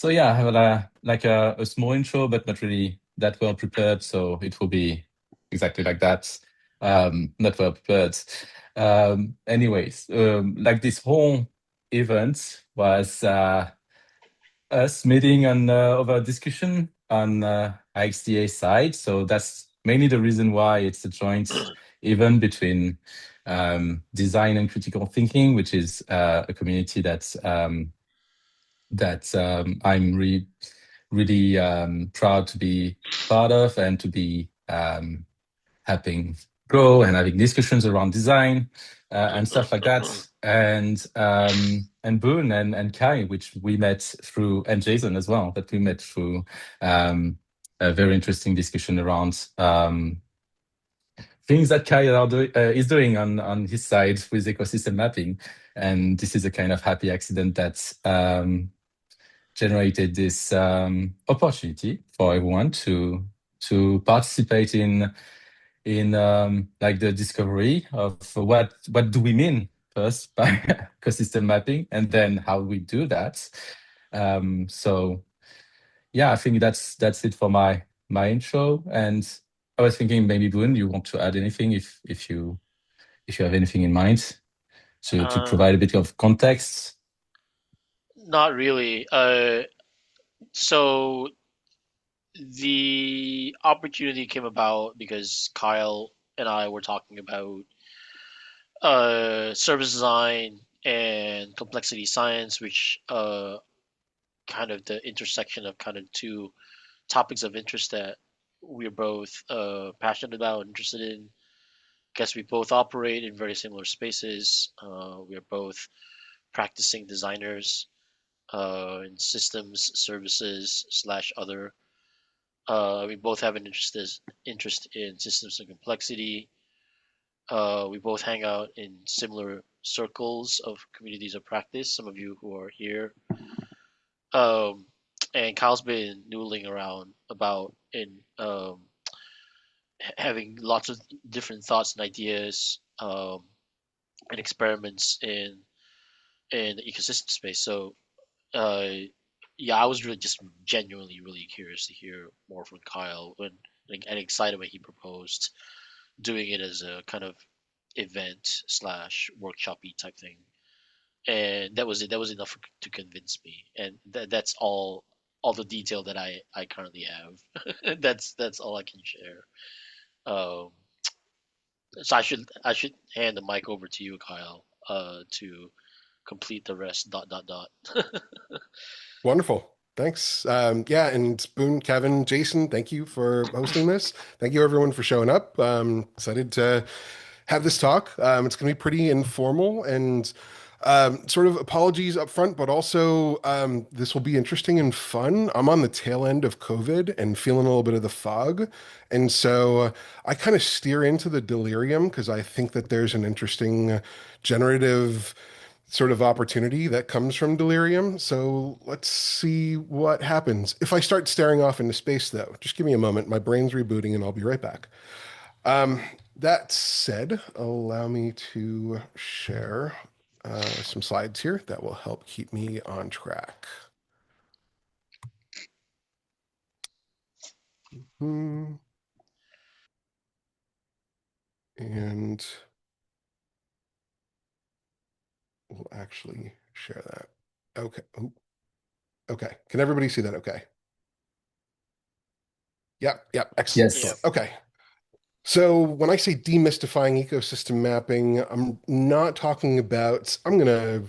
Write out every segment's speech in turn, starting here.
So yeah, I have a small intro, but not really that well prepared. So it will be exactly like that. Not well prepared. Anyways, like this whole event was us meeting on over discussion on IxDA side. So that's mainly the reason why it's a joint event between design and critical thinking, which is a community that I'm really proud to be part of and to be helping grow and having discussions around design and stuff like that. And Boone and Kai, which we met through, and Jason as well, that we met through a very interesting discussion around things that Kai is doing on his side with ecosystem mapping. And this is a kind of happy accident that generated this opportunity for everyone to participate in like the discovery of what do we mean first by ecosystem mapping, and then how we do that. So yeah, I think that's it for my intro. And I was thinking maybe Boone, you want to add anything if you have anything in mind to Uh, provide a bit of context. Not really. So the opportunity came about because Kyle and I were talking about service design and complexity science, which kind of the intersection of kind of two topics of interest that we're both passionate about and interested in. Guess we both operate in very similar spaces. We're both practicing designers in systems, services slash other. We both have an interest in systems and complexity. We both hang out in similar circles of communities of practice. Some of you who are here, um, and Kyle's been noodling around about in having lots of different thoughts and ideas and experiments in the ecosystem space. So uh, yeah, I was really just genuinely really curious to hear more from Kyle and excited when he proposed doing it as a kind of event slash workshopy type thing. And that was it. That was enough to convince me. And that's all the detail that I currently have. That's all I can share. Um, so I should hand the mic over to you, Kyle, to complete the rest. Dot dot dot. Wonderful. Thanks. Yeah, and Boone, Kevin, Jason, thank you for hosting this. Thank you everyone for showing up. Excited to have this talk. It's going to be pretty informal and sort of apologies up front, but also this will be interesting and fun. I'm on the tail end of COVID and feeling a little bit of the fog. And so I kind of steer into the delirium because I think that there's an interesting generative sort of opportunity that comes from delirium. So let's see what happens. If I start staring off into space, though, just give me a moment. My brain's rebooting and I'll be right back. Um, that said, allow me to share some slides here that will help keep me on track. Hmm. And we'll actually share that. Okay. Ooh. Okay. Can everybody see that? Okay. Yep. Yep. Yeah. Excellent. Yes. Okay. So when I say demystifying ecosystem mapping, I'm not talking about, I'm going to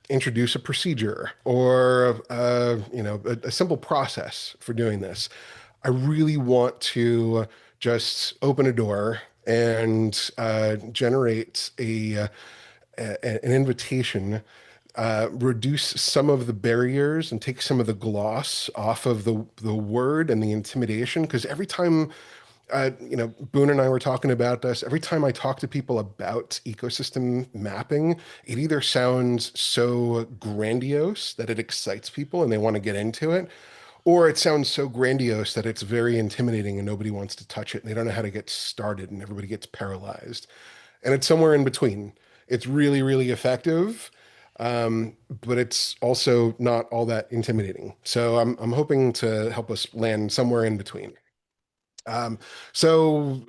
introduce a procedure or a simple process for doing this. I really want to just open a door and generate an invitation, reduce some of the barriers and take some of the gloss off of the word and the intimidation. Because every time Boone and I were talking about this. Every time I talk to people about ecosystem mapping, it either sounds so grandiose that it excites people and they want to get into it, or it sounds so grandiose that it's very intimidating and nobody wants to touch it and they don't know how to get started and everybody gets paralyzed. And it's somewhere in between. It's really, really effective. but it's also not all that intimidating. So I'm hoping to help us land somewhere in between. Um, so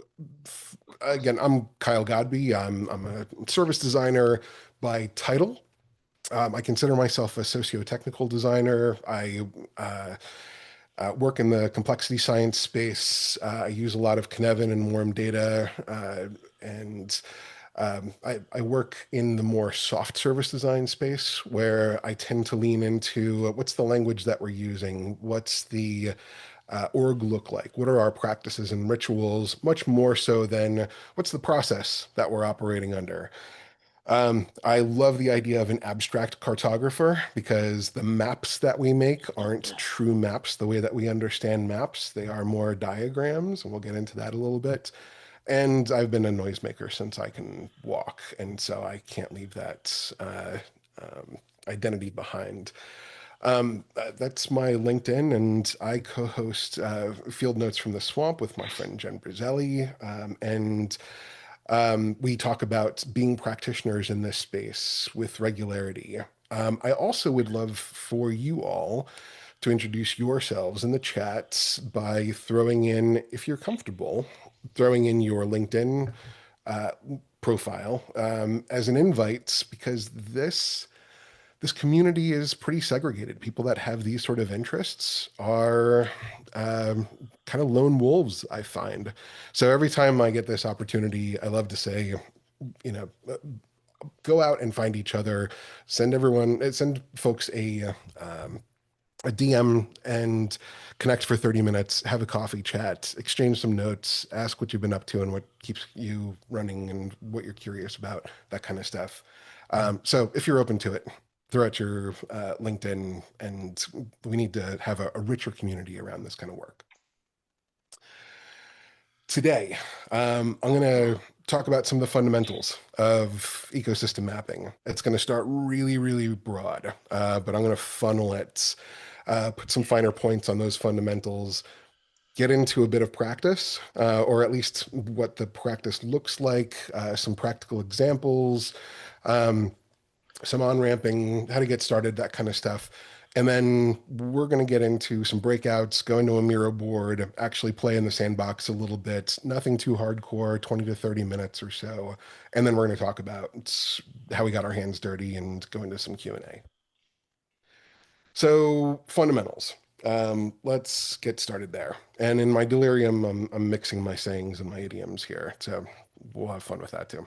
again, I'm Kyle Godbey. I'm a service designer by title. I consider myself a socio-technical designer. I work in the complexity science space. I use a lot of Cynefin and warm data, and I work in the more soft service design space where I tend to lean into what's the language that we're using, what's the org look like, what are our practices and rituals, much more so than what's the process that we're operating under. I love the idea of an abstract cartographer because the maps that we make aren't true maps the way that we understand maps. They are more diagrams, and we'll get into that a little bit. And I've been a noisemaker since I can walk, and so I can't leave that identity behind. That's my LinkedIn, and I co-host Field Notes from the Swamp with my friend Jen Brizelli, and we talk about being practitioners in this space with regularity. I also would love for you all to introduce yourselves in the chat by throwing in, if you're comfortable, throwing in your LinkedIn uh, profile as an invite, because this community is pretty segregated. People that have these sort of interests are kind of lone wolves, I find. So every time I get this opportunity, I love to say, you know, go out and find each other, send folks a DM and connect for 30 minutes, have a coffee chat, exchange some notes, ask what you've been up to and what keeps you running and what you're curious about, that kind of stuff. So if you're open to it, throw out your LinkedIn, and we need to have a richer community around this kind of work. Today, I'm going to talk about some of the fundamentals of ecosystem mapping. It's going to start really, really broad, but I'm going to funnel it, put some finer points on those fundamentals, get into a bit of practice, or at least what the practice looks like, some practical examples, um, some on-ramping, how to get started, that kind of stuff. And then we're going to get into some breakouts, go into a Miro board, actually play in the sandbox a little bit. Nothing too hardcore, 20 to 30 minutes or so. And then we're going to talk about how we got our hands dirty and go into some Q&A. So fundamentals. Let's get started there. And in my delirium, I'm mixing my sayings and my idioms here. So we'll have fun with that too.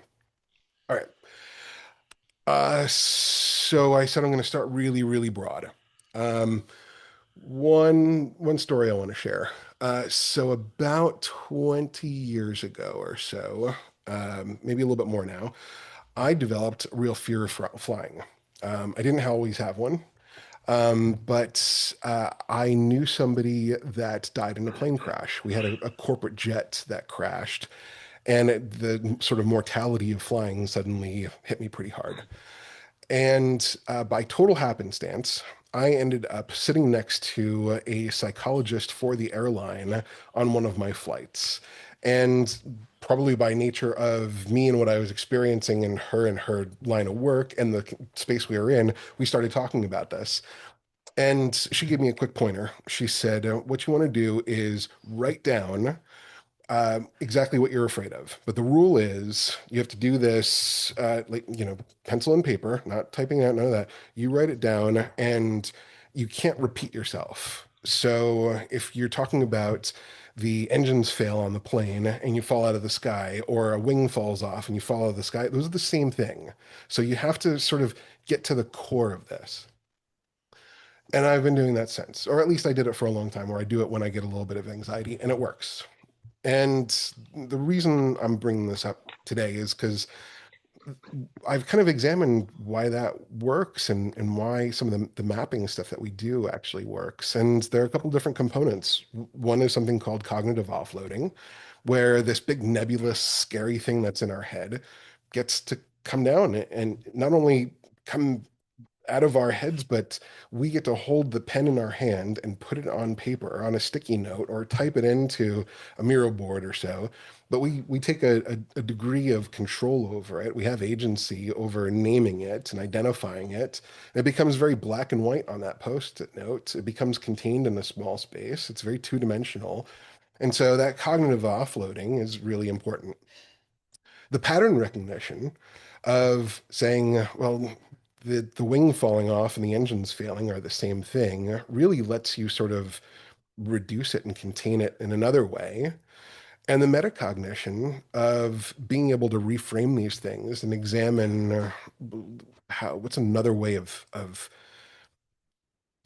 All right. So I said I'm going to start really, really broad. Um, one story I want to share. So about 20 years ago or so, maybe a little bit more now, I developed a real fear of flying. I didn't always have one, but I knew somebody that died in a plane crash. We had a corporate jet that crashed, and the sort of mortality of flying suddenly hit me pretty hard. And by total happenstance, I ended up sitting next to a psychologist for the airline on one of my flights. And probably by nature of me and what I was experiencing and her line of work and the space we were in, we started talking about this. And she gave me a quick pointer. She said, what you want to do is write down exactly what you're afraid of. But the rule is you have to do this, like, pencil and paper, not typing out, none of that. You write it down and you can't repeat yourself. So if you're talking about the engines fail on the plane and you fall out of the sky, or a wing falls off and you fall out of the sky, those are the same thing. So you have to sort of get to the core of this. And I've been doing that since, or at least I did it for a long time, where I do it when I get a little bit of anxiety, and it works. And the reason I'm bringing this up today is because I've kind of examined why that works and why some of the mapping stuff that we do actually works. And there are a couple different components. One is something called cognitive offloading, where this big nebulous, scary thing that's in our head gets to come down and not only come out of our heads, but we get to hold the pen in our hand and put it on paper or on a sticky note or type it into a Miro board or so. But we take a degree of control over it. We have agency over naming it and identifying it. It becomes very black and white on that post-it note. It becomes contained in a small space. It's very two-dimensional. And so that cognitive offloading is really important. The pattern recognition of saying, well, the wing falling off and the engines failing are the same thing really lets you sort of reduce it and contain it in another way. And the metacognition of being able to reframe these things and examine what's another way of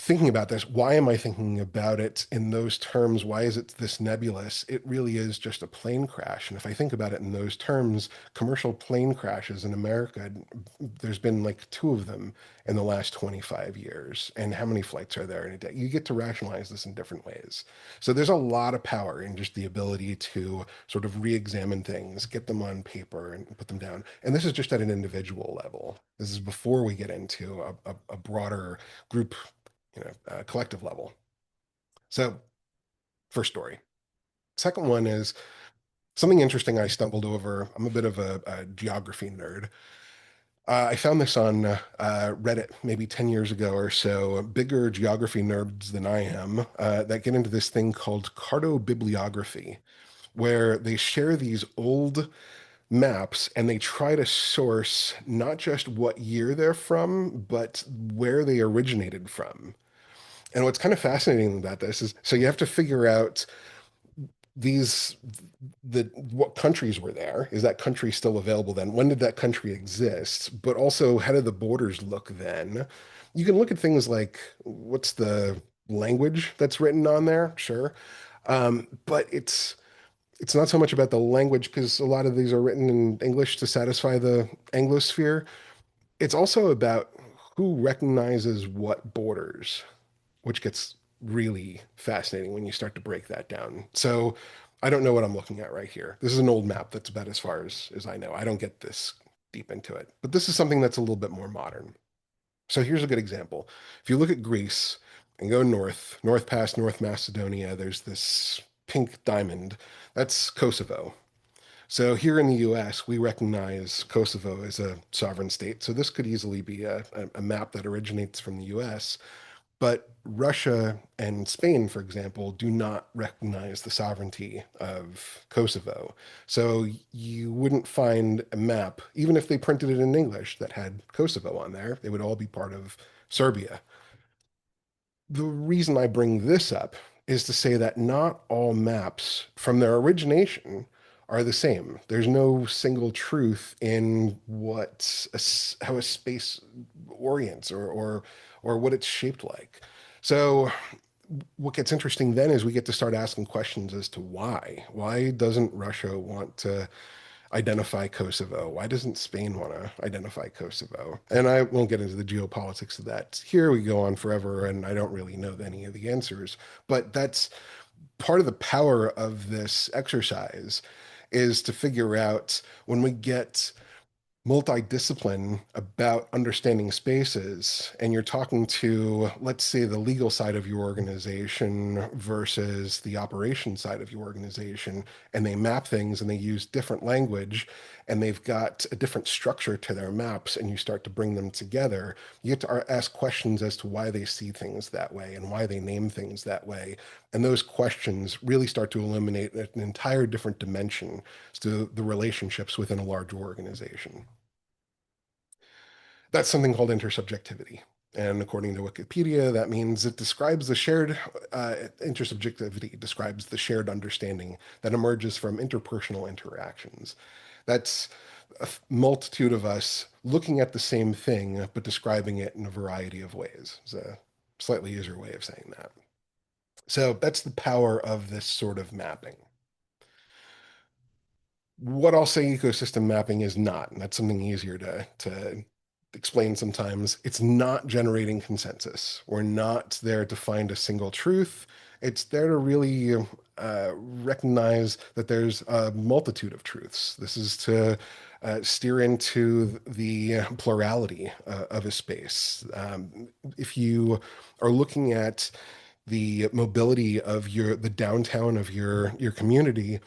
thinking about this. Why am I thinking about it in those terms? Why is it this nebulous? It really is just a plane crash. And if I think about it in those terms, commercial plane crashes in America, there's been like 2 of them in the last 25 years. And how many flights are there in a day? You get to rationalize this in different ways. So there's a lot of power in just the ability to sort of re-examine things, get them on paper and put them down. And this is just at an individual level. This is before we get into a broader group, collective level. So, first story. Second one is something interesting I stumbled over. I'm a bit of a geography nerd. I found this on Reddit maybe 10 years ago or so. Bigger geography nerds than I am that get into this thing called cartobibliography, where they share these old maps and they try to source not just what year they're from, but where they originated from. And what's kind of fascinating about this is so you have to figure out these what countries were there. Is that country still available then? When did that country exist? But also, how did the borders look then? You can look at things like what's the language that's written on there, sure. But it's not so much about the language because a lot of these are written in English to satisfy the Anglosphere. It's also about who recognizes what borders, which gets really fascinating when you start to break that down. So I don't know what I'm looking at right here. This is an old map that's about as far as I know. I don't get this deep into it, but this is something that's a little bit more modern. So here's a good example. If you look at Greece and go north past North Macedonia, there's this pink diamond. That's Kosovo. So here in the US, we recognize Kosovo as a sovereign state. So this could easily be a map that originates from the US. But Russia and Spain, for example, do not recognize the sovereignty of Kosovo. So you wouldn't find a map, even if they printed it in English, that had Kosovo on there. They would all be part of Serbia. The reason I bring this up is to say that not all maps from their origination are the same. There's no single truth in how a space orients or what it's shaped like. So what gets interesting then is we get to start asking questions as to why. Why doesn't Russia want to identify Kosovo? Why doesn't Spain want to identify Kosovo? And I won't get into the geopolitics of that. Here we go on forever, and I don't really know any of the answers. But that's part of the power of this exercise is to figure out when we get multidiscipline about understanding spaces and you're talking to, let's say, the legal side of your organization versus the operation side of your organization, and they map things and they use different language and they've got a different structure to their maps and you start to bring them together, you get to ask questions as to why they see things that way and why they name things that way. And those questions really start to illuminate an entire different dimension to the relationships within a larger organization. That's something called intersubjectivity. And according to Wikipedia, that means it describes the shared intersubjectivity describes the shared understanding that emerges from interpersonal interactions. That's a multitude of us looking at the same thing, but describing it in a variety of ways. It's a slightly easier way of saying that. So that's the power of this sort of mapping. What I'll say ecosystem mapping is not, and that's something easier to explain sometimes. It's not generating consensus. We're not there to find a single truth. It's there to really recognize that there's a multitude of truths. This is to steer into the plurality of a space. If you are looking at the mobility of the downtown of your community,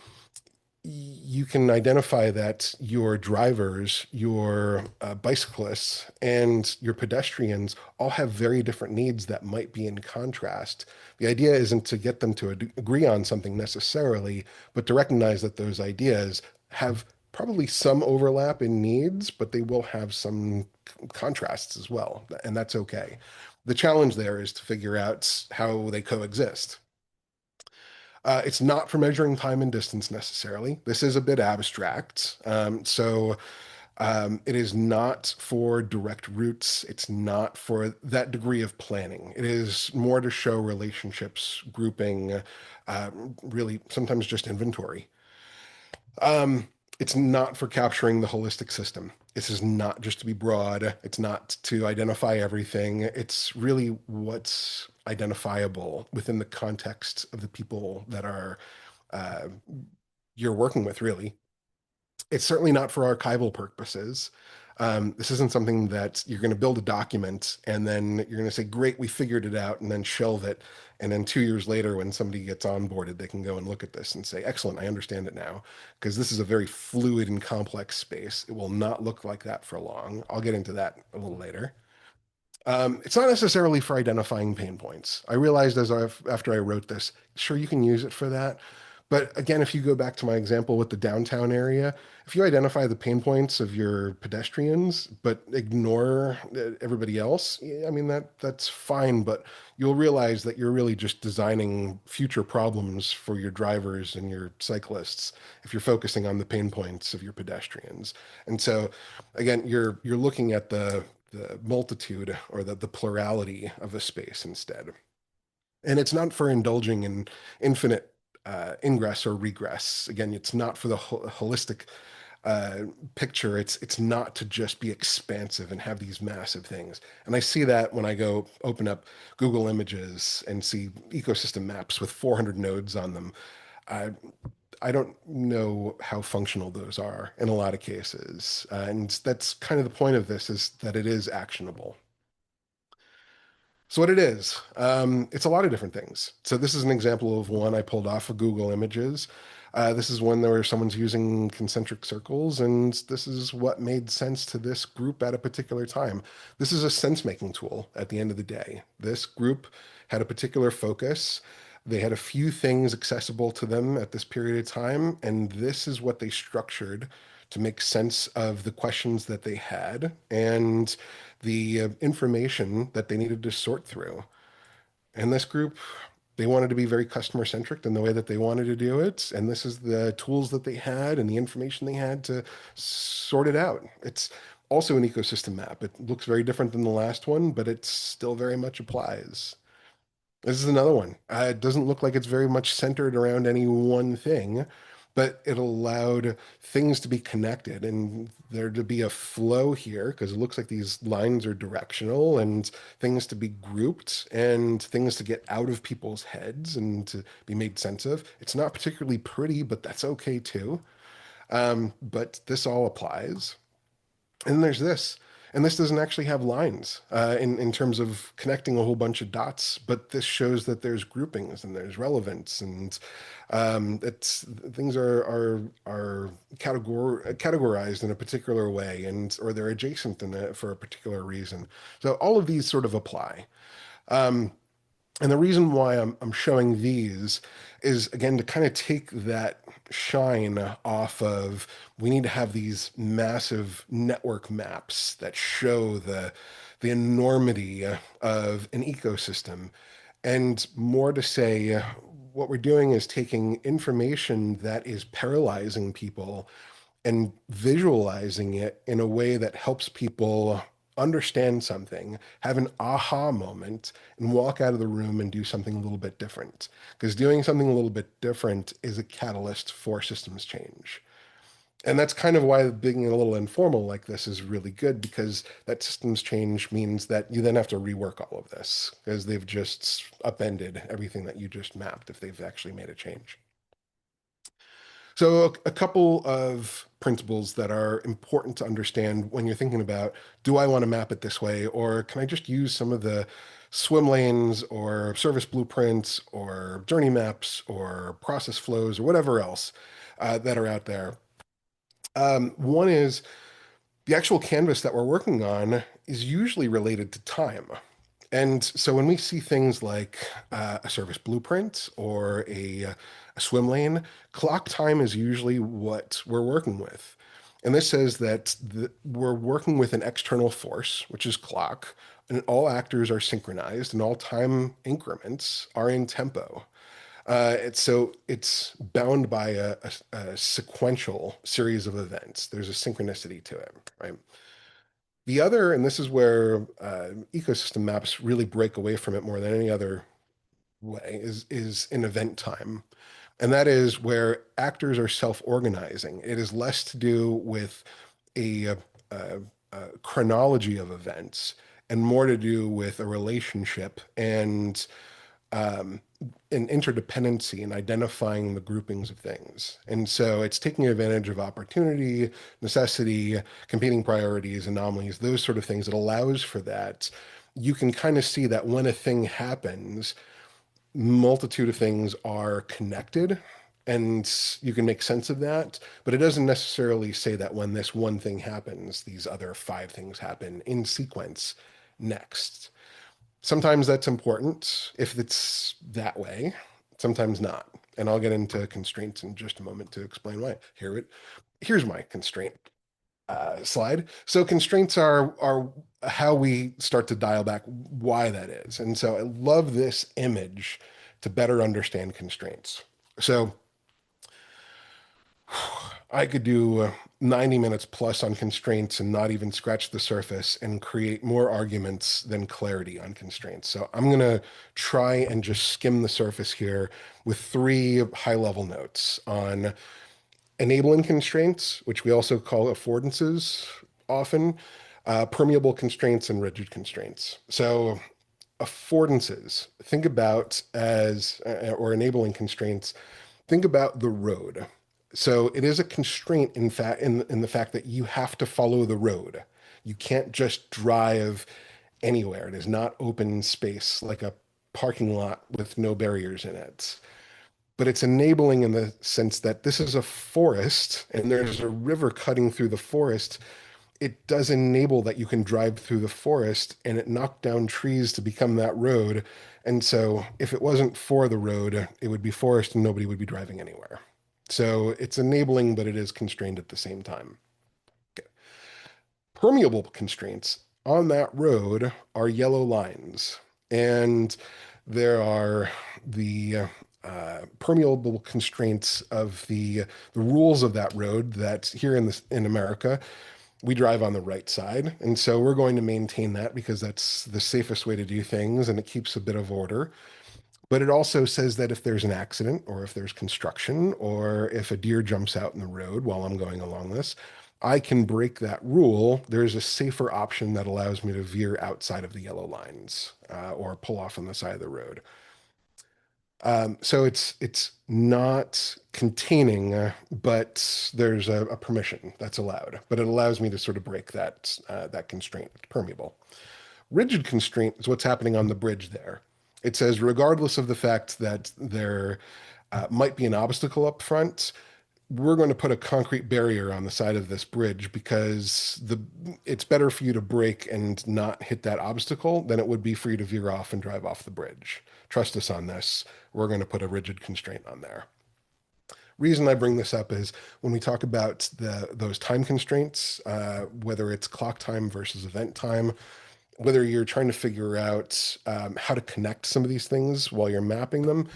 you can identify that your drivers, your bicyclists, and your pedestrians all have very different needs that might be in contrast. The idea isn't to get them to agree on something necessarily, but to recognize that those ideas have probably some overlap in needs, but they will have some contrasts as well, and that's okay. The challenge there is to figure out how they coexist. It's not for measuring time and distance necessarily. This is a bit abstract. It is not for direct routes. It's not for that degree of planning. It is more to show relationships, grouping, really sometimes just inventory. Um, it's not for capturing the holistic system. This is not just to be broad. It's not to identify everything. It's really what's identifiable within the context of the people that are uh, you're working with, really. It's certainly not for archival purposes. This isn't something that you're going to build a document and then you're going to say, great, we figured it out, and then shelve it. And then 2 years later, when somebody gets onboarded, they can go and look at this and say, excellent, I understand it now. Because this is a very fluid and complex space. It will not look like that for long. I'll get into that a little later. It's not necessarily for identifying pain points. I realized after I wrote this, sure, you can use it for that. But again, if you go back to my example with the downtown area, if you identify the pain points of your pedestrians, but ignore everybody else, I mean, that's fine, but you'll realize that you're really just designing future problems for your drivers and your cyclists if you're focusing on the pain points of your pedestrians. And so again, you're looking at the multitude or the plurality of a space instead. And it's not for indulging in infinite ingress or regress. Again, it's not for the holistic picture. It's not to just be expansive and have these massive things. And I see that when I go open up Google Images and see ecosystem maps with 400 nodes on them. I don't know how functional those are in a lot of cases. And that's kind of the point of this, is that it is actionable. So what it is, it's a lot of different things. So this is an example of one I pulled off of Google Images. This is one where someone's using concentric circles, and this is what made sense to this group at a particular time. This is a sense-making tool at the end of the day. This group had a particular focus. They had a few things accessible to them at this period of time, and this is what they structured to make sense of the questions that they had and the information that they needed to sort through. And this group, they wanted to be very customer centric in the way that they wanted to do it. And this is the tools that they had and the information they had to sort it out. It's also an ecosystem map. It looks very different than the last one, but it still very much applies. This is another one. It doesn't look like it's very much centered around any one thing, but it allowed things to be connected and there to be a flow here because it looks like these lines are directional, and things to be grouped and things to get out of people's heads and to be made sense of. It's not particularly pretty, but that's okay too. But this all applies. And there's this. And this doesn't actually have lines in terms of connecting a whole bunch of dots, but this shows that there's groupings and there's relevance, and it's things are categorized in a particular way, and or they're adjacent for a particular reason. So all of these sort of apply. And the reason why I'm showing these is, again, to kind of take that shine off of, we need to have these massive network maps that show the enormity of an ecosystem. And more to say, what we're doing is taking information that is paralyzing people and visualizing it in a way that helps people understand something, have an aha moment, and walk out of the room and do something a little bit different. Because doing something a little bit different is a catalyst for systems change. And that's kind of why being a little informal like this is really good, because that systems change means that you then have to rework all of this because they've just upended everything that you just mapped if they've actually made a change. So a couple of principles that are important to understand when you're thinking about, do I want to map it this way, or can I just use some of the swim lanes or service blueprints or journey maps or process flows or whatever else that are out there? One is the actual canvas that we're working on is usually related to time. And so when we see things like a service blueprint or a swim lane, clock time is usually what we're working with. And this says that we're working with an external force, which is clock, and all actors are synchronized and all time increments are in tempo. It's bound by a sequential series of events. There's a synchronicity to it, right? The other, and this is where ecosystem maps really break away from it more than any other way, is in event time. And that is where actors are self-organizing. It is less to do with a chronology of events and more to do with a relationship um, and interdependency and identifying the groupings of things. And so it's taking advantage of opportunity, necessity, competing priorities, anomalies, those sort of things. It allows for that. You can kind of see that when a thing happens, multitude of things are connected and you can make sense of that, but it doesn't necessarily say that when this one thing happens, these other five things happen in sequence next. Sometimes that's important if it's that way, sometimes not. And I'll get into constraints in just a moment to explain why. Here's my constraint slide. So constraints are how we start to dial back why that is. And so I love this image to better understand constraints. So I could do 90 minutes plus on constraints and not even scratch the surface and create more arguments than clarity on constraints. So I'm going to try and just skim the surface here with three high-level notes on enabling constraints, which we also call affordances often, permeable constraints, and rigid constraints. So affordances, think about as, or enabling constraints, think about the road. So it is a constraint in fact in the fact that you have to follow the road. You can't just drive anywhere. It is not open space like a parking lot with no barriers in it. But it's enabling in the sense that this is a forest and there's a river cutting through the forest. It does enable that you can drive through the forest and it knocked down trees to become that road. And so if it wasn't for the road, it would be forest and nobody would be driving anywhere. So it's enabling, but it is constrained at the same time. Okay. Permeable constraints on that road are yellow lines. And there are the permeable constraints of the rules of that road that here in America we drive on the right side. And so we're going to maintain that because that's the safest way to do things and it keeps a bit of order. But it also says that if there's an accident or if there's construction or if a deer jumps out in the road while I'm going along this, I can break that rule. There's a safer option that allows me to veer outside of the yellow lines or pull off on the side of the road. So it's not containing, but there's a permission that's allowed. But it allows me to sort of break that constraint. It's permeable. Rigid constraint is what's happening on the bridge there. It says, regardless of the fact that there might be an obstacle up front, we're going to put a concrete barrier on the side of this bridge because it's better for you to brake and not hit that obstacle than it would be for you to veer off and drive off the bridge. Trust us on this. We're going to put a rigid constraint on there. Reason I bring this up is when we talk about those time constraints, whether it's clock time versus event time, whether you're trying to figure out how to connect some of these things while you're mapping them,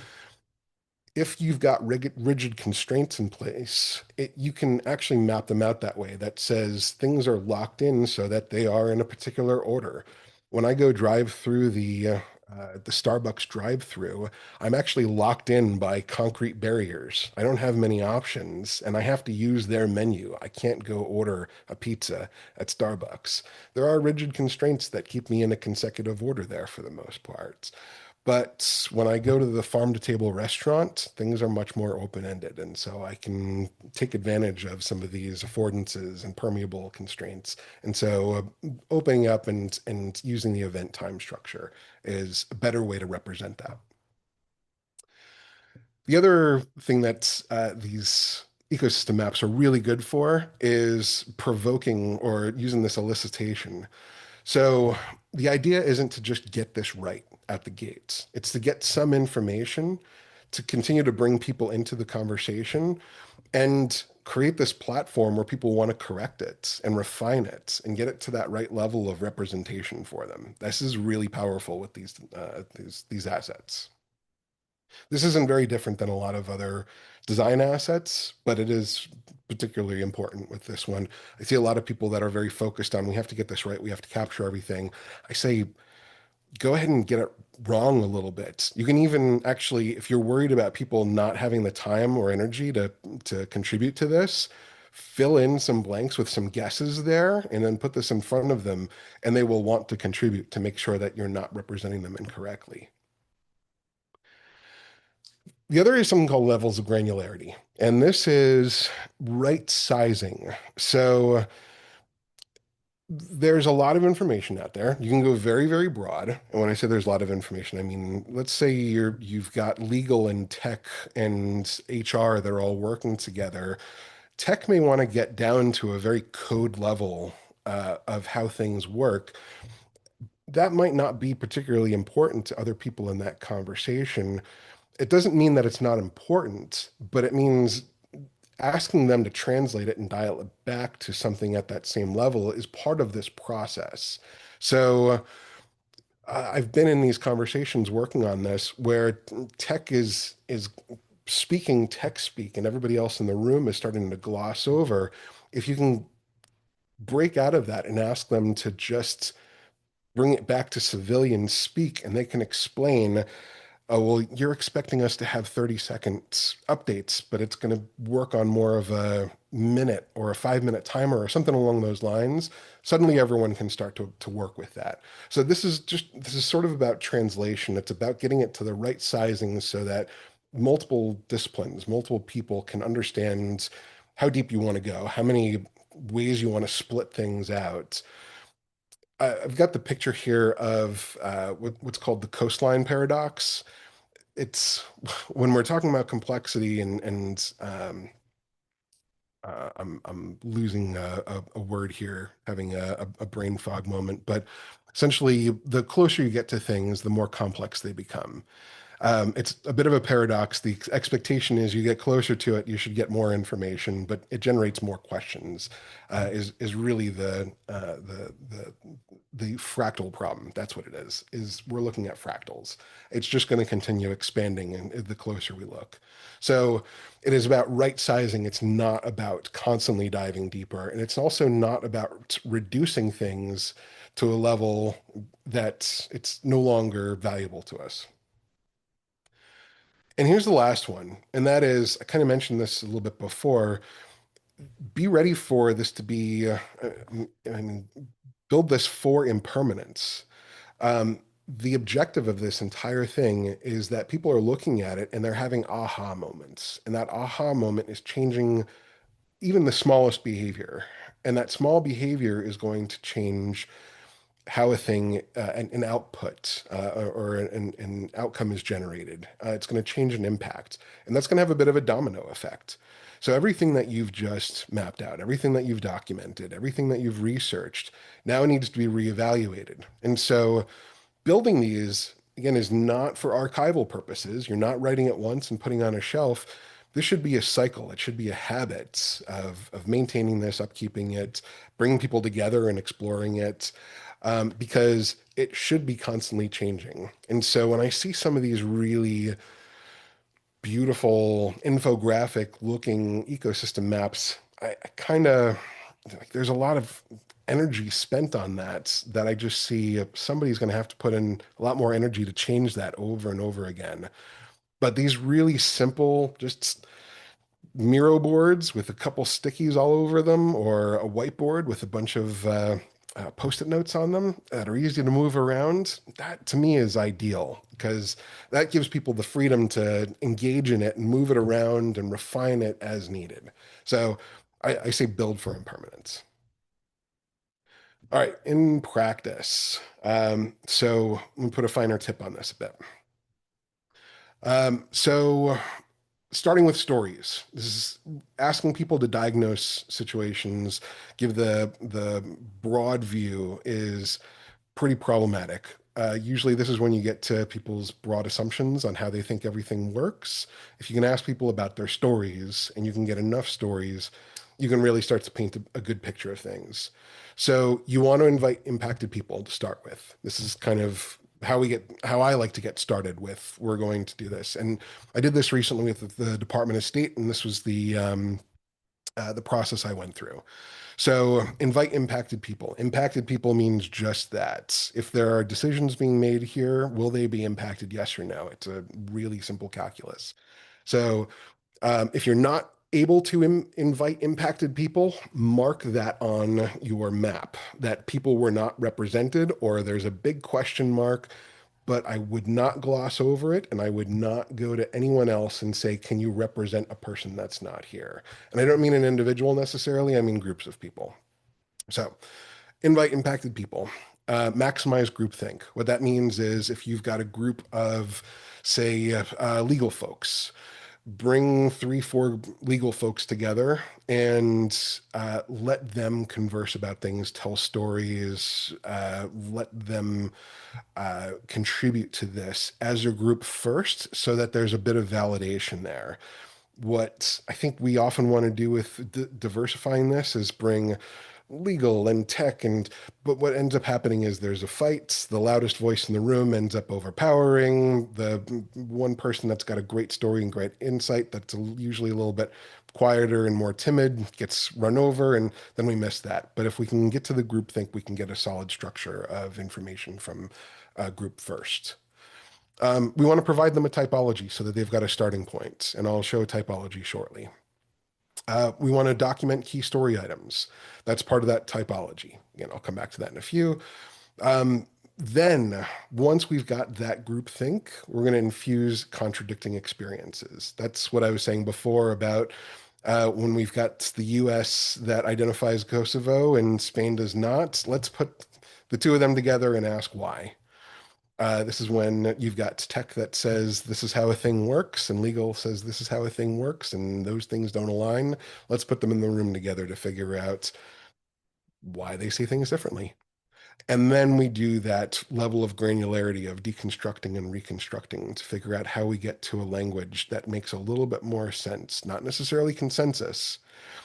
if you've got rigid constraints in place, you can actually map them out that way. That says things are locked in so that they are in a particular order. When I go drive through the Starbucks drive-through, I'm actually locked in by concrete barriers. I don't have many options, and I have to use their menu. I can't go order a pizza at Starbucks. There are rigid constraints that keep me in a consecutive order there for the most part. But when I go to the farm to table restaurant, things are much more open-ended. And so I can take advantage of some of these affordances and permeable constraints. And so opening up and using the event time structure is a better way to represent that. The other thing that these ecosystem maps are really good for is provoking or using this elicitation. So the idea isn't to just get this right at the gates. It's to get some information to continue to bring people into the conversation and create this platform where people want to correct it and refine it and get it to that right level of representation for them. This is really powerful with these assets. This isn't very different than a lot of other design assets, but it is particularly important with this one. I see a lot of people that are very focused on, we have to get this right, we have to capture everything. I say, go ahead and get it wrong a little bit. You can even actually, if you're worried about people not having the time or energy to contribute to this, fill in some blanks with some guesses there and then put this in front of them, and they will want to contribute to make sure that you're not representing them incorrectly. The other is something called levels of granularity, and this is right sizing. So there's a lot of information out there. You can go very, very broad. And when I say there's a lot of information, I mean, let's say you've got legal and tech and HR that are all working together. Tech may want to get down to a very code level of how things work. That might not be particularly important to other people in that conversation. It doesn't mean that it's not important, but it means asking them to translate it and dial it back to something at that same level is part of this process. So I've been in these conversations working on this where tech is speaking tech speak and everybody else in the room is starting to gloss over. If you can break out of that and ask them to just bring it back to civilian speak and they can explain, oh, well, you're expecting us to have 30 seconds updates, but it's going to work on more of a minute or a 5-minute timer or something along those lines. Suddenly everyone can start to work with that. So this is sort of about translation. It's about getting it to the right sizing so that multiple disciplines, multiple people can understand how deep you want to go, how many ways you want to split things out. I've got the picture here of what's called the coastline paradox. It's when we're talking about complexity and I'm losing a word here, having a brain fog moment, but essentially the closer you get to things, the more complex they become. It's a bit of a paradox. The expectation is you get closer to it, you should get more information, but it generates more questions. Is really the fractal problem. That's what it is. Is we're looking at fractals. It's just going to continue expanding, and the closer we look. So it is about right sizing. It's not about constantly diving deeper, and it's also not about reducing things to a level that it's no longer valuable to us. And here's the last one, and that is, I kind of mentioned this a little bit before, be ready for this to be, I mean, build this for impermanence. The objective of this entire thing is that people are looking at it and they're having aha moments. And that aha moment is changing even the smallest behavior. And that small behavior is going to change how a thing, an output or an outcome is generated. It's going to change an impact. And that's going to have a bit of a domino effect. So everything that you've just mapped out, everything that you've documented, everything that you've researched now needs to be reevaluated. And so building these, again, is not for archival purposes. You're not writing it once and putting on a shelf. This should be a cycle. It should be a habit of maintaining this, upkeeping it, bringing people together and exploring it, because it should be constantly changing. And so when I see some of these really beautiful infographic looking ecosystem maps, I kind of like there's a lot of energy spent on that I just see somebody's going to have to put in a lot more energy to change that over and over again. But these really simple, just Miro boards with a couple stickies all over them, or a whiteboard with a bunch of post-it notes on them that are easy to move around, that to me is ideal because that gives people the freedom to engage in it and move it around and refine it as needed. So I say build for impermanence. All right, in practice. So let me put a finer tip on this a bit. So starting with stories. This is asking people to diagnose situations, give the broad view is pretty problematic. Usually, this is when you get to people's broad assumptions on how they think everything works. If you can ask people about their stories and you can get enough stories, you can really start to paint a good picture of things. So you want to invite impacted people to start with. This is kind of how I like to get started with. We're going to do this, and I did this recently with the Department of State, and this was the process I went through. So invite impacted people. Impacted people means just that. If there are decisions being made here, will they be impacted? Yes or no? It's a really simple calculus. So if you're not able to invite impacted people, mark that on your map that people were not represented or there's a big question mark, but I would not gloss over it and I would not go to anyone else and say, can you represent a person that's not here? And I don't mean an individual necessarily, I mean groups of people. So invite impacted people. Maximize groupthink. What that means is if you've got a group of, say, legal folks, bring 3, 4 legal folks together and let them converse about things, tell stories, let them contribute to this as a group first so that there's a bit of validation there. What I think we often want to do with diversifying this is bring legal and tech but what ends up happening is there's a fight. The loudest voice in the room ends up overpowering the one person that's got a great story and great insight that's usually a little bit quieter and more timid gets run over, and then we miss that. But if we can get to the group think, we can get a solid structure of information from a group first. We want to provide them a typology so that they've got a starting point, and I'll show typology shortly. We want to document key story items. That's part of that typology. Again, I'll come back to that in a few. Then, once we've got that group think, we're going to infuse contradicting experiences. That's what I was saying before about when we've got the US that identifies Kosovo and Spain does not. Let's put the two of them together and ask why. This is when you've got tech that says this is how a thing works, and legal says this is how a thing works, and those things don't align. Let's put them in the room together to figure out why they see things differently. And then we do that level of granularity of deconstructing and reconstructing to figure out how we get to a language that makes a little bit more sense, not necessarily consensus,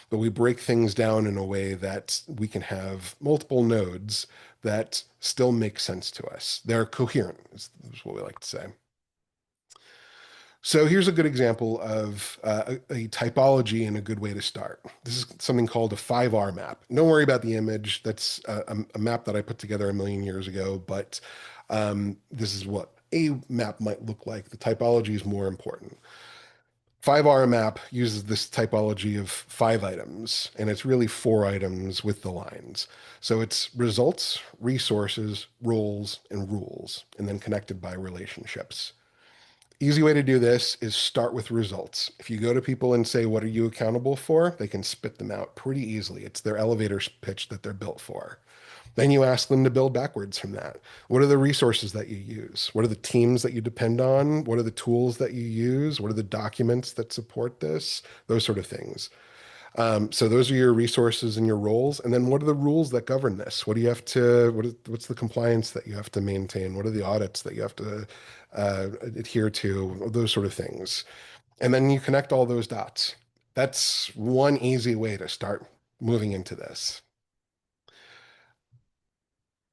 but we break things down in a way that we can have multiple nodes that still make sense to us. They're coherent, is what we like to say. So here's a good example of a typology and a good way to start. This is something called a 5R map. Don't worry about the image. That's a map that I put together a million years ago, but this is what a map might look like. The typology is more important. 5R map uses this typology of 5 items, and it's really 4 items with the lines. So it's results, resources, roles, and rules, and then connected by relationships. Easy way to do this is start with results. If you go to people and say, what are you accountable for? They can spit them out pretty easily. It's their elevator pitch that they're built for. Then you ask them to build backwards from that. What are the resources that you use? What are the teams that you depend on? What are the tools that you use? What are the documents that support this? Those sort of things. So those are your resources and your roles. And then what are the rules that govern this? What do you have to, what's the compliance that you have to maintain? What are the audits that you have to adhere to? Those sort of things. And then you connect all those dots. That's one easy way to start moving into this.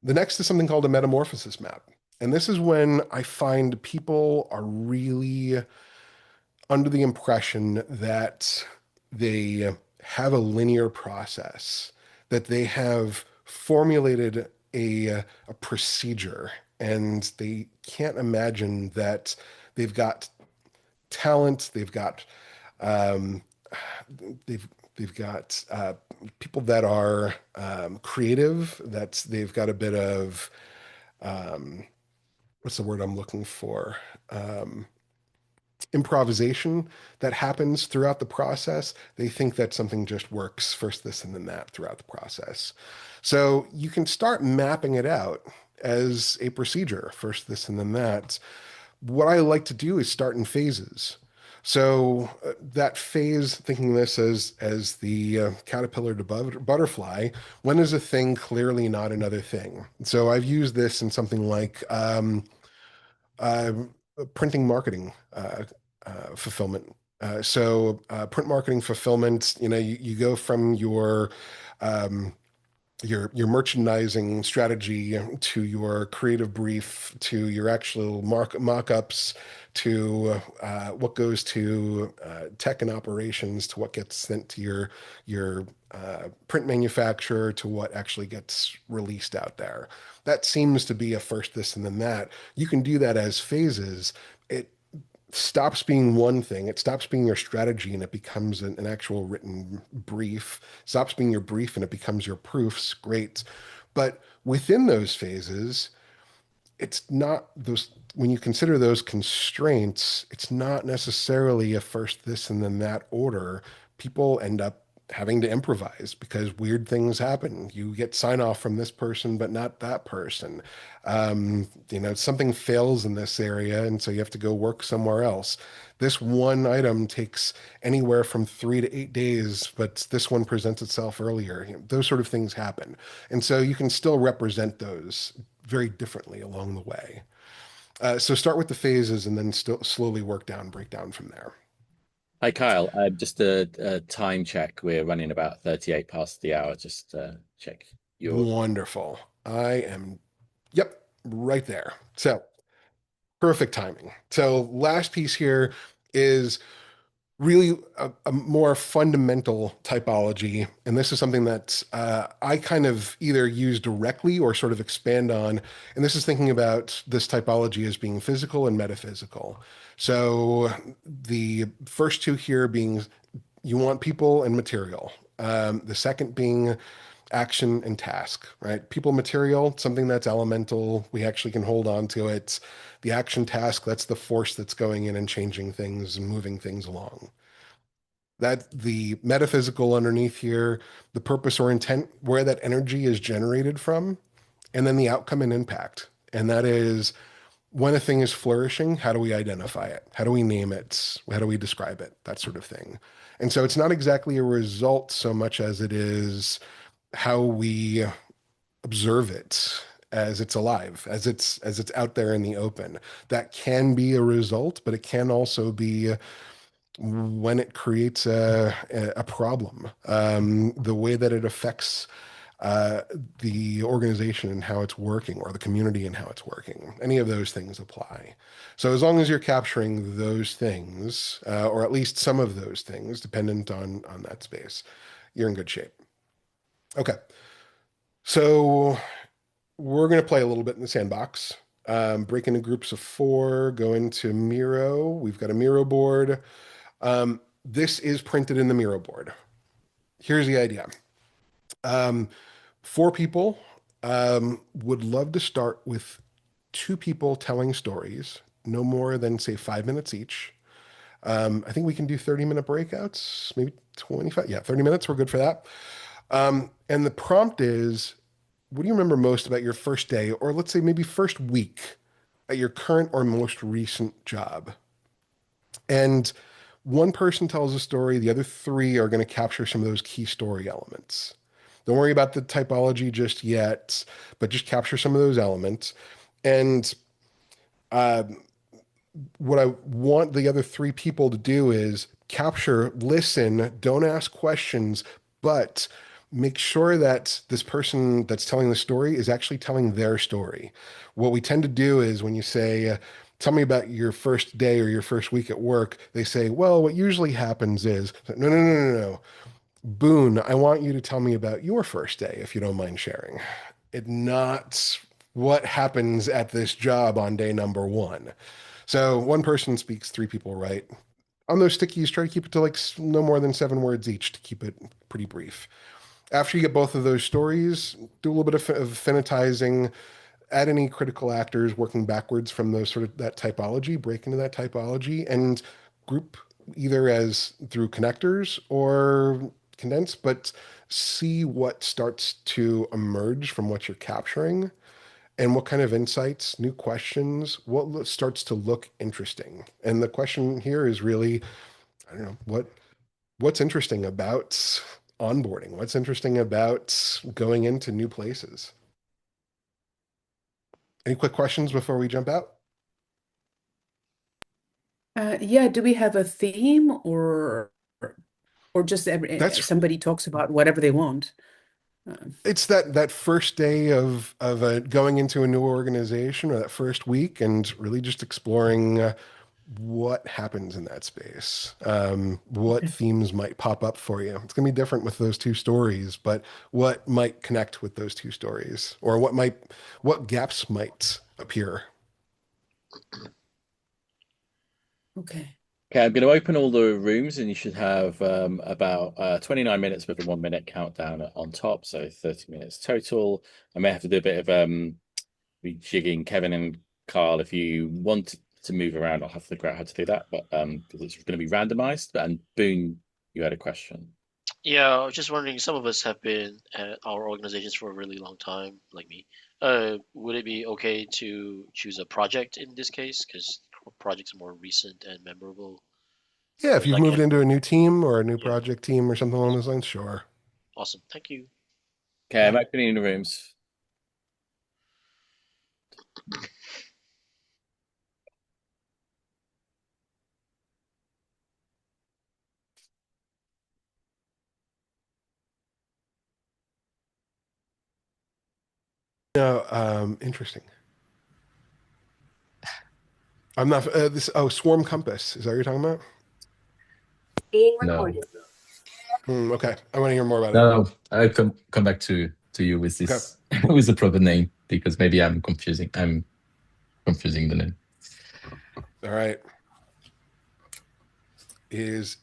The next is something called a metamorphosis map. And this is when I find people are really under the impression that they have a linear process, that they have formulated a procedure, and they can't imagine that they've got talent, they've got um, they've They've got people that are creative. They've got a bit of what's the word I'm looking for? Um, Improvisation that happens throughout the process. They think that something just works first this and then that throughout the process. So you can start mapping it out as a procedure, first this and then that. What I like to do is start in phases. So that phase, thinking this as the caterpillar to butterfly, when is a thing clearly not another thing? So I've used this in something like uh, printing marketing fulfillment. Print marketing fulfillment, you go from um, your merchandising strategy to your creative brief to your actual mock-ups to what goes to tech and operations to what gets sent to your print manufacturer to what actually gets released out there. That seems to be a first this and then that. You can do that as phases. It stops being one thing. It stops being your strategy and it becomes an actual written brief. Stops being your brief and it becomes your proofs. Great. But within those phases, it's not those, when you consider those constraints, it's not necessarily a first this and then that order. People end up having to improvise because weird things happen. You get sign off from this person, but not that person. Something fails in this area, and so you have to go work somewhere else. This one item takes anywhere from 3 to 8 days, but this one presents itself earlier. Those sort of things happen. And so you can still represent those very differently along the way. So start with the phases and then still slowly break down from there. Hi, Kyle. Just a time check. We're running about 38 past the hour. Just check your. Wonderful. Yep, right there. So perfect timing. So last piece here is really a more fundamental typology. And this is something that I kind of either use directly or sort of expand on. And this is thinking about this typology as being physical and metaphysical. So the first two here being you want people and material. The second being action and task, right? People material, something that's elemental. We actually can hold on to it. The action task, that's the force that's going in and changing things and moving things along. That the metaphysical underneath here, the purpose or intent, where that energy is generated from, and then the outcome and impact. And that is when a thing is flourishing, how do we identify it? How do we name it? How do we describe it? That sort of thing. And so it's not exactly a result so much as it is how we observe it as it's alive, as it's out there in the open. That can be a result, but it can also be when it creates a problem, the way that it affects uh, the organization and how it's working, or the community and how it's working. Any of those things apply. So as long as you're capturing those things, or at least some of those things, dependent on that space, you're in good shape. Okay. So we're going to play a little bit in the sandbox. Break into groups of 4, go into Miro. We've got a Miro board. This is printed in the Miro board. Here's the idea. 4 people would love to start with 2 people telling stories, no more than, say, 5 minutes each. I think we can do 30-minute breakouts, maybe 25. Yeah, 30 minutes. We're good for that. And the prompt is, what do you remember most about your first day, or let's say maybe first week at your current or most recent job? And one person tells a story, the other 3 are going to capture some of those key story elements. Don't worry about the typology just yet, but just capture some of those elements. And what I want the other 3 people to do is capture, listen, don't ask questions, but make sure that this person that's telling the story is actually telling their story. What we tend to do is when you say, tell me about your first day or your first week at work, they say, well, what usually happens is, no. Boone, I want you to tell me about your first day, if you don't mind sharing. It not what happens at this job on day number 1. So one person speaks, 3 people write. On those stickies, try to keep it to like no more than 7 words each to keep it pretty brief. After you get both of those stories, do a little bit of finitizing, add any critical actors working backwards from those sort of that typology, break into that typology, and group either as through connectors or condense, but see what starts to emerge from what you're capturing and what kind of insights, new questions, what starts to look interesting. And the question here is really, I don't know, what's interesting about onboarding? What's interesting about going into new places? Any quick questions before we jump out? Yeah, do we have a theme or just That's somebody talks about whatever they want? it's that first day of going into a new organization or that first week and really just exploring what happens in that space, what Okay. themes might pop up for you. It's going to be different with those two stories, but what might connect with those two stories, or what gaps might appear. Okay. Okay, I'm going to open all the rooms, and you should have about 29 minutes with a 1 minute countdown on top, so 30 minutes total. I may have to do a bit of rejigging. Kevin and Carl, if you want to move around, I'll have to figure out how to do that, but because it's going to be randomized. And Boone, you had a question. Yeah, I was just wondering, some of us have been at our organizations for a really long time, like me. Would it be okay to choose a project in this case? Because projects are more recent and memorable. Yeah, if you've Like, moved into a new team or a new yeah, project team or something along those lines, sure. awesome. Thank you. Okay, I'm Yeah. opening the rooms. No, interesting. I'm not this. Oh, Swarm Compass. Is that what you're talking about? Being No, recorded. Okay, I want to hear more about it. no, I'll come back to you with Okay, this with the proper name because maybe I'm confusing. I'm confusing the name. all right. Is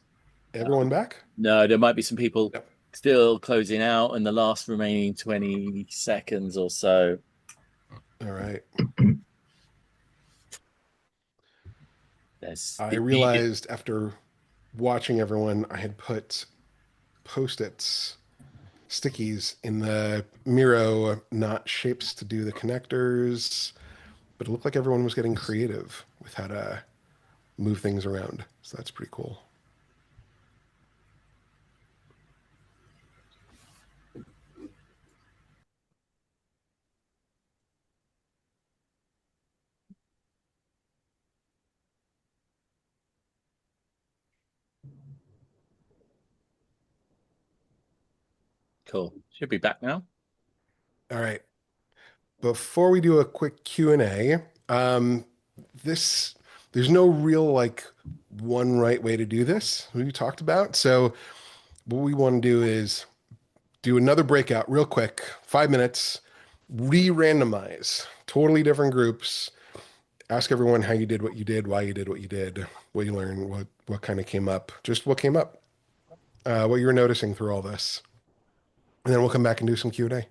everyone back? No, there might be some people Yep. still closing out in the last remaining 20 seconds or so. All right. There's I realized after watching everyone, I had put post-its, stickies in the Miro, not shapes to do the connectors, but it looked like everyone was getting creative with how to move things around. So that's pretty cool. cool. Should be back now. All right. Before we do a quick Q&A, this there's no real like one right way to do this we talked about. So what we want to do is do another breakout real quick, 5 minutes, re-randomize, totally different groups. Ask everyone how you did what you did, why you did what you did, what you learned, what kind of came up, just what came up, what you were noticing through all this. And then we'll come back and do some Q&A.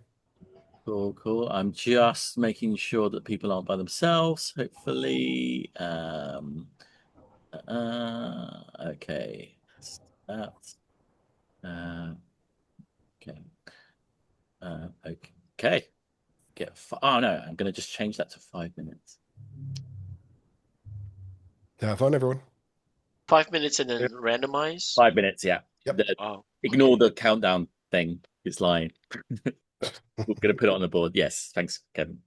Cool, cool. I'm just making sure that people aren't by themselves, hopefully. Okay. That's that. Okay. Okay. Oh no, I'm gonna just change that to 5 minutes. Have fun, everyone. 5 minutes and then randomize. 5 minutes, yeah. Yep. Oh, Ignore the countdown thing. It's lying. We're gonna put it on the board. Yes, thanks, Kevin.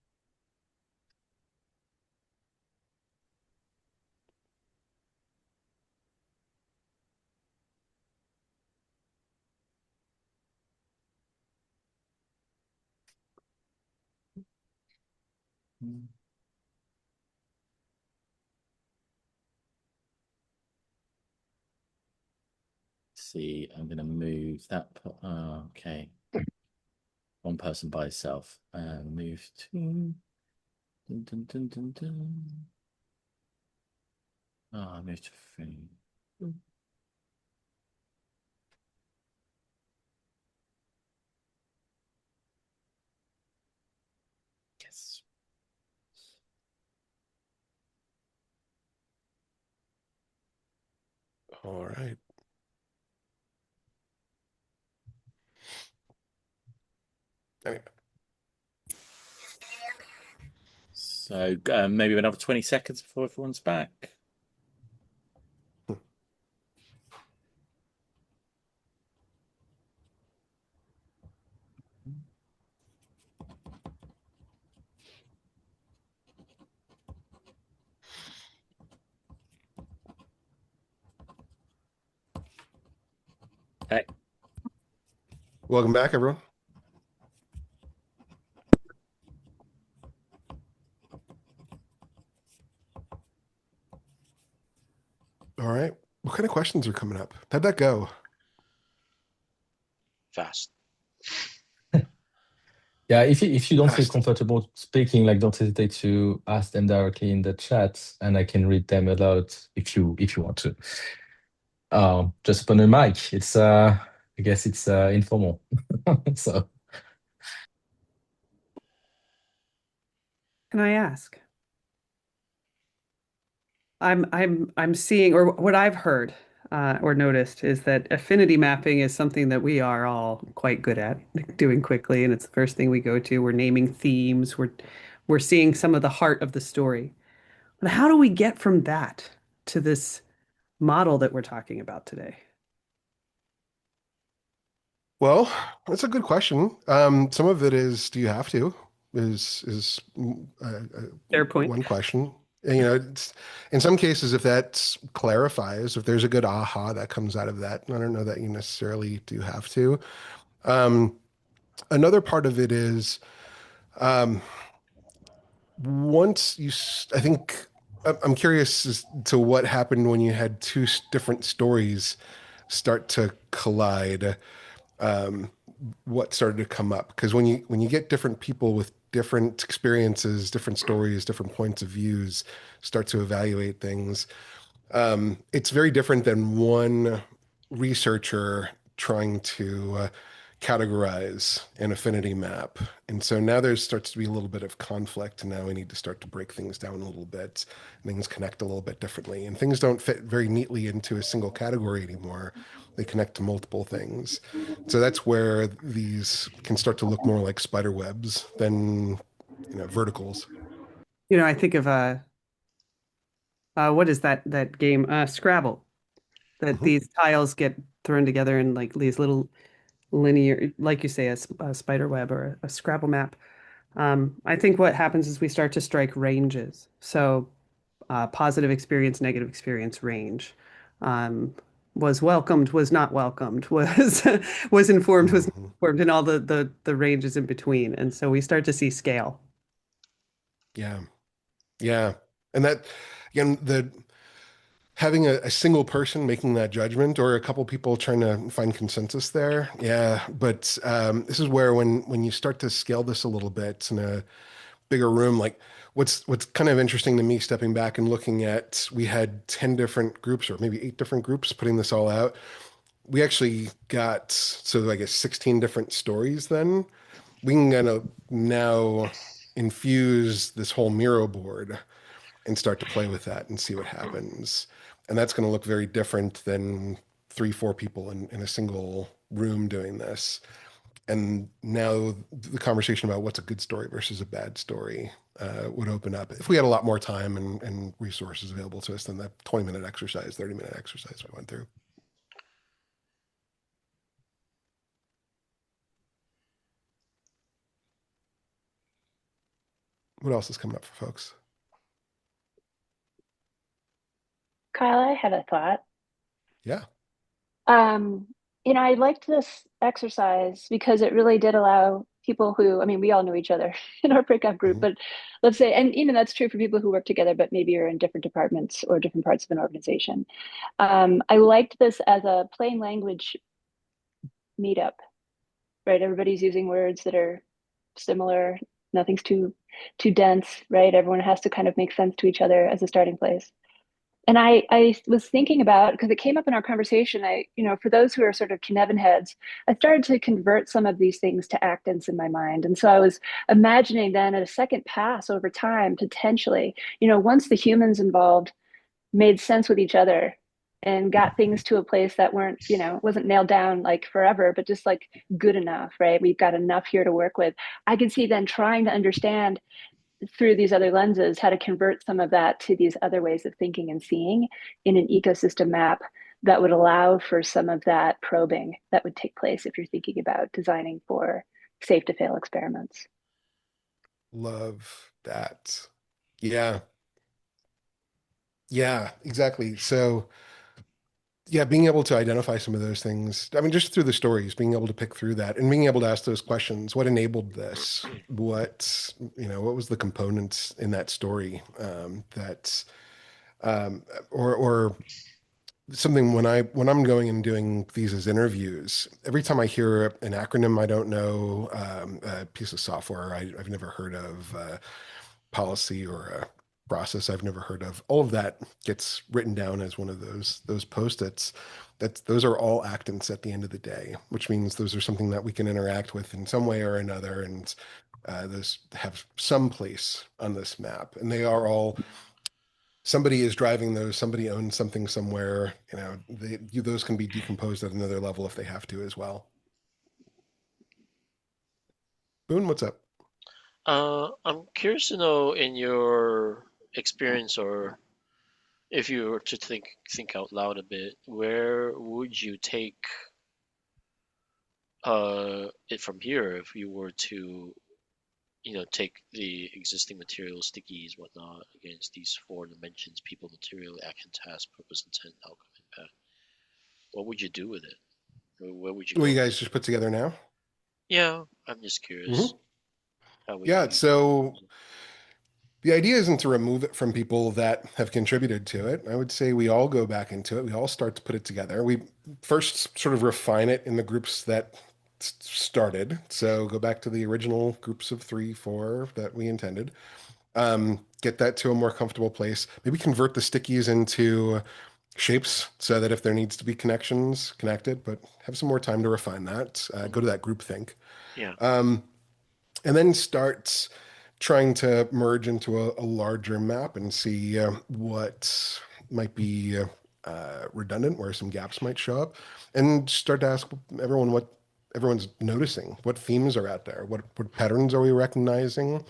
See, I'm gonna move that. Okay, one person by itself. Move to. Dun, dun, dun, dun, dun. Oh, I moved to 3. Yes. All right. Anyway. So maybe another 20 seconds before everyone's back. Hey. Welcome back, everyone. All right. What kind of questions are coming up? How'd that go? Fast. Yeah, if you don't feel Fast. comfortable speaking, like don't hesitate to ask them directly in the chat, and I can read them aloud if you want to. Just open a mic. It's I guess it's informal. So Can I ask? I'm seeing, or what I've heard or noticed is that affinity mapping is something that we are all quite good at doing quickly, and it's the first thing we go to. We're naming themes. We're seeing some of the heart of the story. But how do we get from that to this model that we're talking about today? Well, that's a good question. Some of it is, do you have to? Is Fair point. one question. And, you know, it's, in some cases, if that clarifies, if there's a good aha that comes out of that, I don't know that you necessarily do have to. Another part of it is once you, I think, I'm curious as to what happened when you had two different stories start to collide. What started to come up, because when you get different people with different experiences, different stories, different points of views, start to evaluate things, it's very different than one researcher trying to categorize an affinity map. And so now there starts to be a little bit of conflict, and now we need to start to break things down a little bit. Things connect a little bit differently, and things don't fit very neatly into a single category anymore. They connect to multiple things. So that's where these can start to look more like spider webs than, verticals. I think of what is that game? Scrabble. That Mhm. these tiles get thrown together in like these little linear, like you say, a spider web or a Scrabble map. I think what happens is we start to strike ranges. So positive experience, negative experience range. Um, was welcomed, was not welcomed, was informed, was not Mhm. informed, and all the ranges in between. And so we start to see scale. Yeah. Yeah. And that, again, the having a single person making that judgment, or a couple people trying to find consensus there. Yeah. But this is where when you start to scale this a little bit in a bigger room, like what's kind of interesting to me, stepping back and looking at, we had 10 different groups, or maybe 8 different groups putting this all out. We actually got, so I guess 16 different stories. Then we can kind of now infuse this whole Miro board and start to play with that and see what happens. And that's going to look very different than 3, 4 people in a single room doing this. And now the conversation about what's a good story versus a bad story would open up if we had a lot more time and resources available to us than that 20-minute exercise, 30-minute exercise we went through. What else is coming up for folks? Kyle, I had a thought. Yeah. Um, I liked this exercise because it really did allow people who, I mean, we all knew each other in our breakout group, Mhm. but let's say, and that's true for people who work together, but maybe you're in different departments or different parts of an organization. I liked this as a plain language meetup, right? Everybody's using words that are similar. Nothing's too dense, right? Everyone has to kind of make sense to each other as a starting place. And I was thinking about, because it came up in our conversation, for those who are sort of Kinevin heads, I started to convert some of these things to actants in my mind. And so I was imagining then at a second pass over time, potentially, once the humans involved made sense with each other and got things to a place that wasn't nailed down like forever, but just like good enough, right? We've got enough here to work with. I could see then trying to understand through these other lenses how to convert some of that to these other ways of thinking and seeing in an ecosystem map that would allow for some of that probing that would take place if you're thinking about designing for safe to fail experiments. Love that. Yeah. Yeah, exactly. So yeah, being able to identify some of those things, I mean, just through the stories, being able to pick through that and being able to ask those questions, what enabled this? What was the components in that story or something when I'm going and doing these as interviews, every time I hear an acronym I don't know, a piece of software I've never heard of, policy or a process I've never heard of, all of that gets written down as one of those post-its. Those are all actants at the end of the day, which means those are something that we can interact with in some way or another, and those have some place on this map, and they are all. Somebody is driving those, somebody owns something somewhere, those can be decomposed at another level if they have to as well. Boone, what's up? I'm curious to know, in your experience, or if you were to think out loud a bit, where would you take it from here if you were to take the existing materials, stickies, whatnot, against these 4 dimensions: people, material, action, task, purpose, intent, outcome, impact? What would you do with it? Where would you go? What you guys just put together now? Yeah, I'm just curious. Yeah, so the idea isn't to remove it from people that have contributed to it. I would say we all go back into it. We all start to put it together. We first sort of refine it in the groups that started. So go back to the original groups of 3, 4 that we intended. Get that to a more comfortable place. Maybe convert the stickies into shapes so that if there needs to be connections, connected, but have some more time to refine that. Go to that group think. Yeah. And then start trying to merge into a larger map and see what might be redundant, where some gaps might show up, and start to ask everyone what everyone's noticing, what themes are out there, what patterns are we recognizing,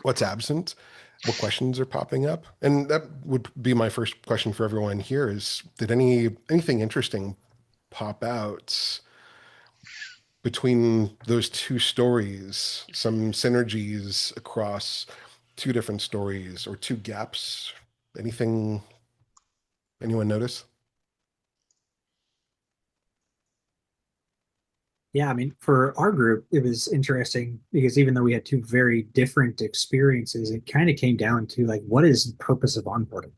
what's absent, what questions are popping up. And that would be my first question for everyone here is, did anything interesting pop out between those 2 stories, some synergies across 2 different stories or 2 gaps? Anyone notice? Yeah, I mean, for our group, it was interesting because even though we had 2 very different experiences, it kind of came down to like, what is the purpose of onboarding?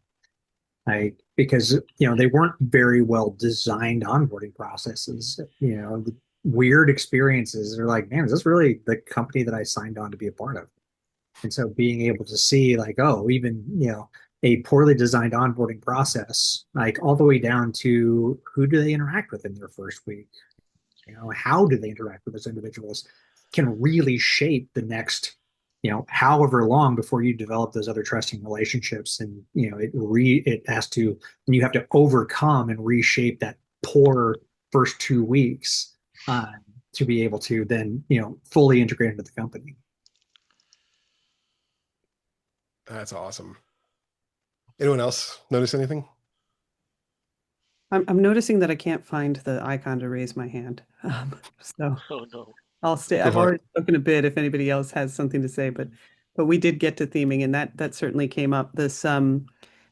Because they weren't very well designed onboarding processes. The weird experiences are like, man, is this really the company that I signed on to be a part of? And so being able to see like, oh, even a poorly designed onboarding process, like all the way down to who do they interact with in their first week? How do they interact with those individuals can really shape the next, however long before you develop those other trusting relationships. And, it has to, and you have to overcome and reshape that poor first 2 weeks to be able to then, fully integrate into the company. That's awesome. Anyone else notice anything? I'm noticing that I can't find the icon to raise my hand. So Oh no. I'll stay. Go I've for it. already spoken a bit if anybody else has something to say, but we did get to theming, and that certainly came up. This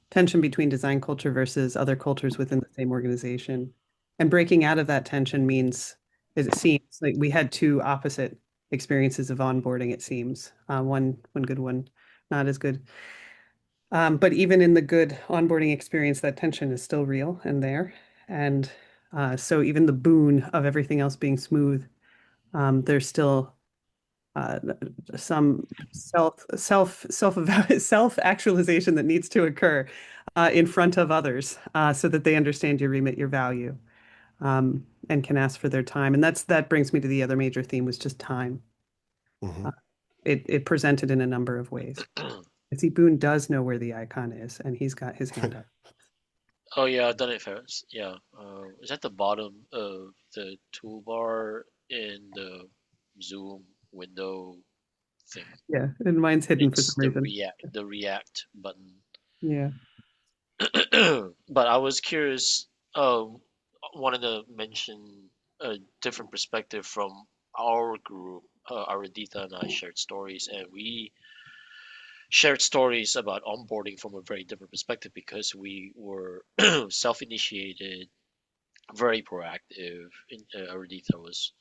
tension between design culture versus other cultures within the same organization. And breaking out of that tension means, as it seems, like we had 2 opposite experiences of onboarding, it seems. One good, one not as good. But even in the good onboarding experience, that tension is still real and there. And so even the boon of everything else being smooth, there's still some self actualization that needs to occur. in front of others so that they understand your remit, your value, and can ask for their time. And that brings me to the other major theme, was just time. Mhm. It presented in a number of ways. I see Boone does know where the icon is, and he's got his hand up. Oh yeah, I've done it first. Yeah, it's at the bottom of the toolbar in the Zoom window thing. Yeah, and mine's hidden for It's some reason. the React button. Yeah. But I was curious. Wanted to mention a different perspective from our group. Araditha and I shared stories, and we shared stories about onboarding from a very different perspective because we were self-initiated, very proactive. Araditha was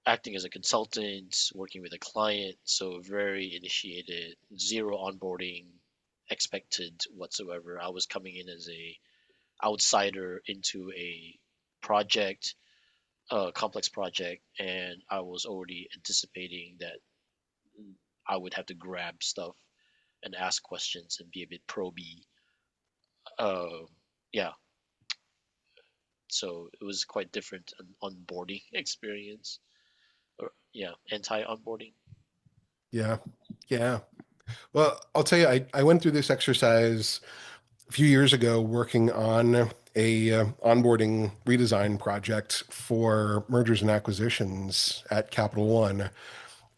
acting as a consultant, working with a client, so very initiated, zero onboarding expected whatsoever. I was coming in as a outsider into a project, a complex project, and I was already anticipating that I would have to grab stuff and ask questions and be a bit proby. Yeah, so it was quite different an onboarding experience, or yeah, anti-onboarding. Yeah. Yeah. Well, I'll tell you, I went through this exercise a few years ago working on a onboarding redesign project for mergers and acquisitions at Capital One.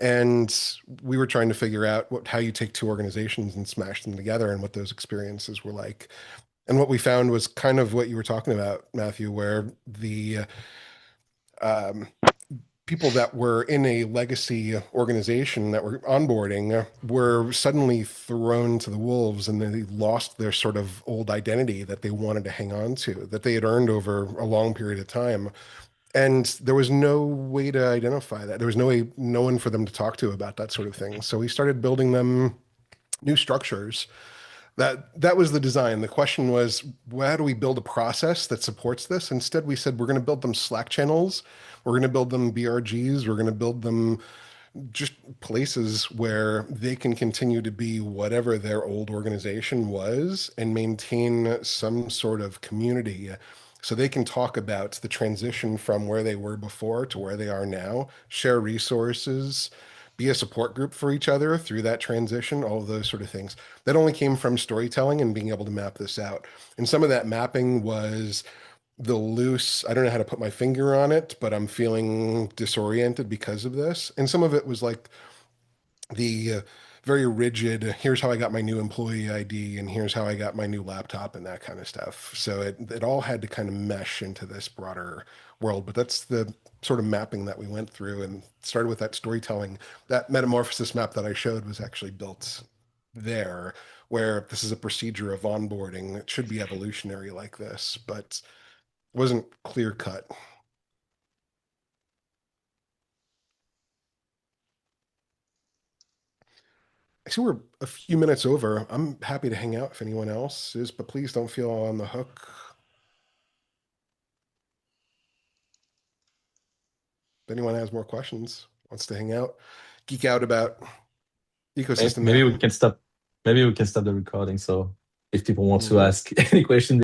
And we were trying to figure out how you take two organizations and smash them together and what those experiences were like. And what we found was kind of what you were talking about, Matthew, where the um, people that were in a legacy organization that were onboarding were suddenly thrown to the wolves, and they lost their sort of old identity that they wanted to hang on to, that they had earned over a long period of time. And there was no way to identify that. There was no one for them to talk to about that sort of thing. So we started building them new structures. That was the design. The question was, how do we build a process that supports this? Instead, we said we're going to build them Slack channels, we're going to build them BRGs, we're going to build them just places where they can continue to be whatever their old organization was and maintain some sort of community so they can talk about the transition from where they were before to where they are now, share resources, be a support group for each other through that transition, all of those sort of things. That only came from storytelling and being able to map this out. And some of that mapping was the loose, I don't know how to put my finger on it, but I'm feeling disoriented because of this. And some of it was like the very rigid, here's how I got my new employee ID and here's how I got my new laptop and that kind of stuff. So it all had to kind of mesh into this broader world. But that's the sort of mapping that we went through, and started with that storytelling. That metamorphosis map that I showed was actually built there, where this is a procedure of onboarding. It should be evolutionary like this, but wasn't clear cut. I see we're a few minutes over. I'm happy to hang out if anyone else is, but please don't feel on the hook. If anyone has more questions, wants to hang out, geek out about ecosystem Maybe we mapping. can stop. Maybe we can stop the recording. So if people want to Mhm. ask any question,